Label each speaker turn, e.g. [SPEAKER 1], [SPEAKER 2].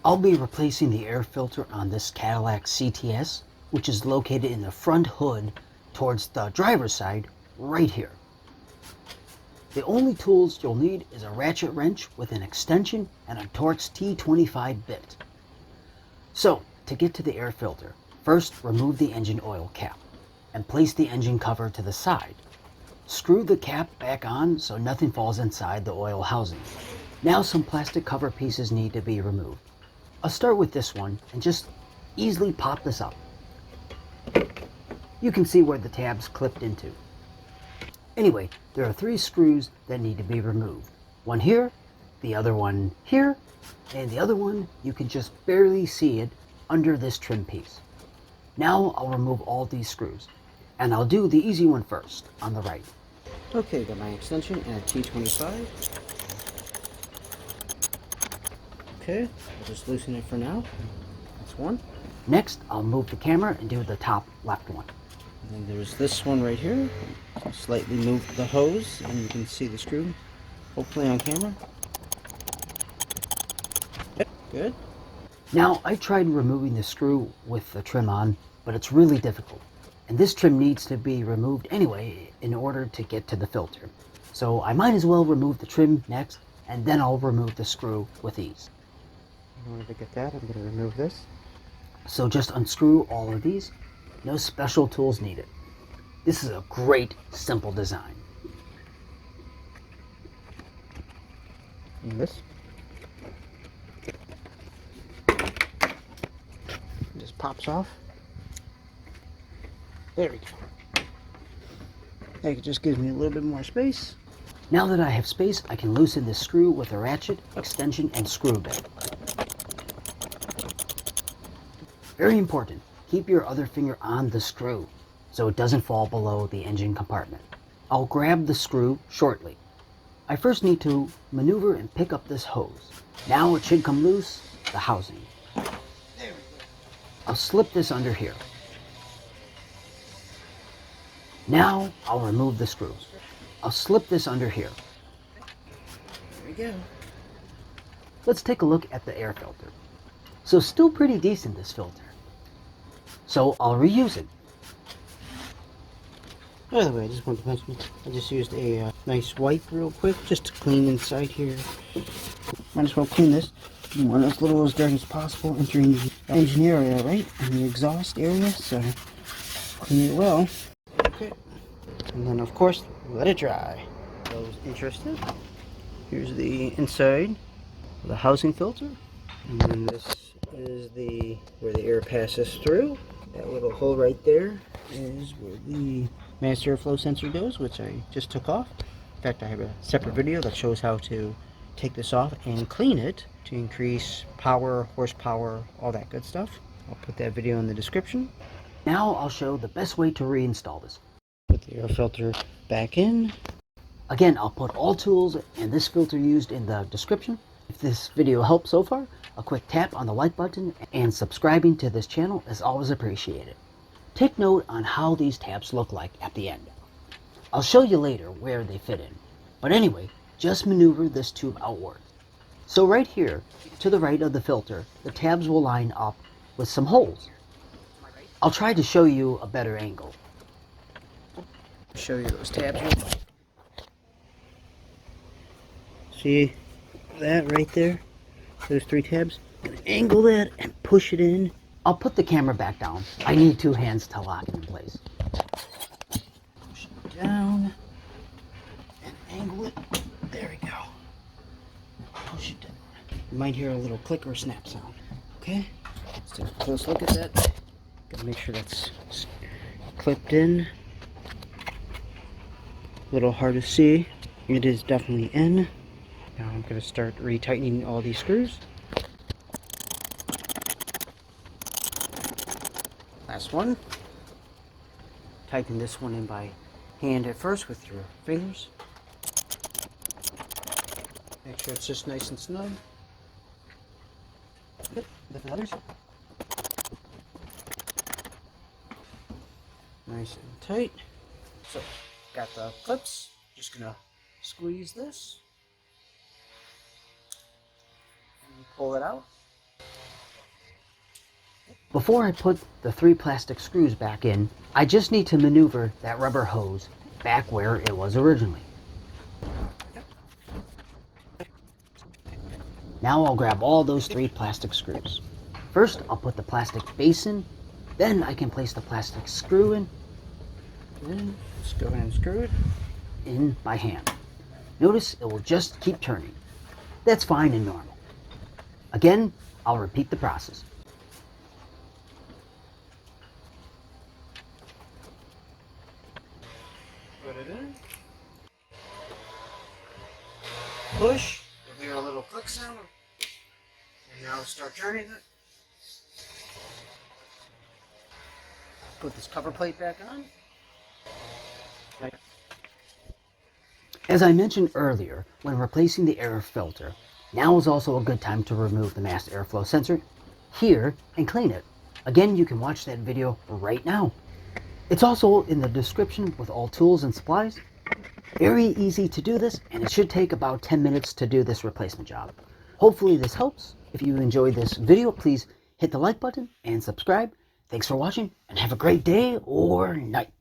[SPEAKER 1] I'll be replacing the air filter on this Cadillac CTS, which is located in the front hood towards the driver's side right here. The only tools you'll need is a ratchet wrench with an extension and a Torx T25 bit. So, to get to the air filter, first remove the engine oil cap and place the engine cover to the side. Screw the cap back on so nothing falls inside the oil housing. Now some plastic cover pieces need to be removed. I'll start with this one and just easily pop this up. You can see where the tab's clipped into. Anyway, there are 3 screws that need to be removed. One here, the other one here, and the other one you can just barely see it under this trim piece. Now I'll remove all these screws, and I'll do the easy one first, on the right.
[SPEAKER 2] Okay, got my extension and a T25. Okay, I'll just loosen it for now. That's one.
[SPEAKER 1] Next, I'll move the camera and do the top left one.
[SPEAKER 2] And then there's this one right here. I'll slightly move the hose and you can see the screw, hopefully on camera. Good.
[SPEAKER 1] Now, I tried removing the screw with the trim on, but it's really difficult. And this trim needs to be removed anyway in order to get to the filter. So I might as well remove the trim next, and then I'll remove the screw with ease.
[SPEAKER 2] In order to get that, I'm going to remove this.
[SPEAKER 1] So just unscrew all of these. No special tools needed. This is a great, simple design.
[SPEAKER 2] And this. It just pops off. There we go. That just gives me a little bit more space.
[SPEAKER 1] Now that I have space, I can loosen this screw with a ratchet, extension, and screw bit. Very important, keep your other finger on the screw so it doesn't fall below the engine compartment. I'll grab the screw shortly. I first need to maneuver and pick up this hose. Now it should come loose, the housing.
[SPEAKER 2] There we go.
[SPEAKER 1] I'll slip this under here. Now I'll remove the screws. I'll slip this under here.
[SPEAKER 2] There we go.
[SPEAKER 1] Let's take a look at the air filter. So still pretty decent, this filter. So I'll reuse it.
[SPEAKER 2] By the way, I just wanted to mention, I just used a nice wipe real quick just to clean inside here. Might as well clean this. You want as little as dirty as possible entering the engine area, right? And the exhaust area, so clean it well. Okay. And then, of course, let it dry. Those interested, here's the inside of the housing filter. And then this is where the air passes through. That little hole right there is where the master airflow sensor goes, which I just took off. In fact, I have a separate video that shows how to take this off and clean it to increase power, horsepower, all that good stuff. I'll put that video in the description.
[SPEAKER 1] Now I'll show the best way to reinstall this.
[SPEAKER 2] Put the air filter back in.
[SPEAKER 1] Again, I'll put all tools and this filter used in the description. If this video helped so far, a quick tap on the like button and subscribing to this channel is always appreciated. Take note on how these tabs look like at the end. I'll show you later where they fit in. But anyway, just maneuver this tube outward. So right here, to the right of the filter, the tabs will line up with some holes. I'll try to show you a better angle.
[SPEAKER 2] Show you those tabs real quick. See that right there? Those 3 tabs? I'm gonna angle that and push it in.
[SPEAKER 1] I'll put the camera back down. I need 2 hands to lock it in place.
[SPEAKER 2] Push it down and angle it. There we go. Push it down. You might hear a little click or snap sound. Okay? Let's take a close look at that. Gotta make sure that's clipped in. A little hard to see. It is definitely in. Now I'm going to start retightening all these screws. Last one. Tighten this one in by hand at first with your fingers. Make sure it's just nice and snug. Good. Lift the others. Nice and tight. So, got the clips. Just gonna squeeze this and pull it out.
[SPEAKER 1] Before I put the 3 plastic screws back in, I just need to maneuver that rubber hose back where it was originally. Now I'll grab all those 3 plastic screws. First, I'll put the plastic base in, then I can place the plastic screw in,
[SPEAKER 2] Then let's go ahead and screw it.
[SPEAKER 1] in by hand. Notice it will just keep turning. That's fine and normal. Again, I'll repeat the process.
[SPEAKER 2] Put it in. Push. You'll hear a little click sound. And now start turning it. Put this cover plate back on. Okay.
[SPEAKER 1] As I mentioned earlier, when replacing the air filter, now is also a good time to remove the mass airflow sensor here and clean it. Again, you can watch that video right now. It's also in the description with all tools and supplies. Very easy to do this, and it should take about 10 minutes to do this replacement job. Hopefully this helps. If you enjoyed this video, please hit the like button and subscribe. Thanks for watching, and have a great day or night.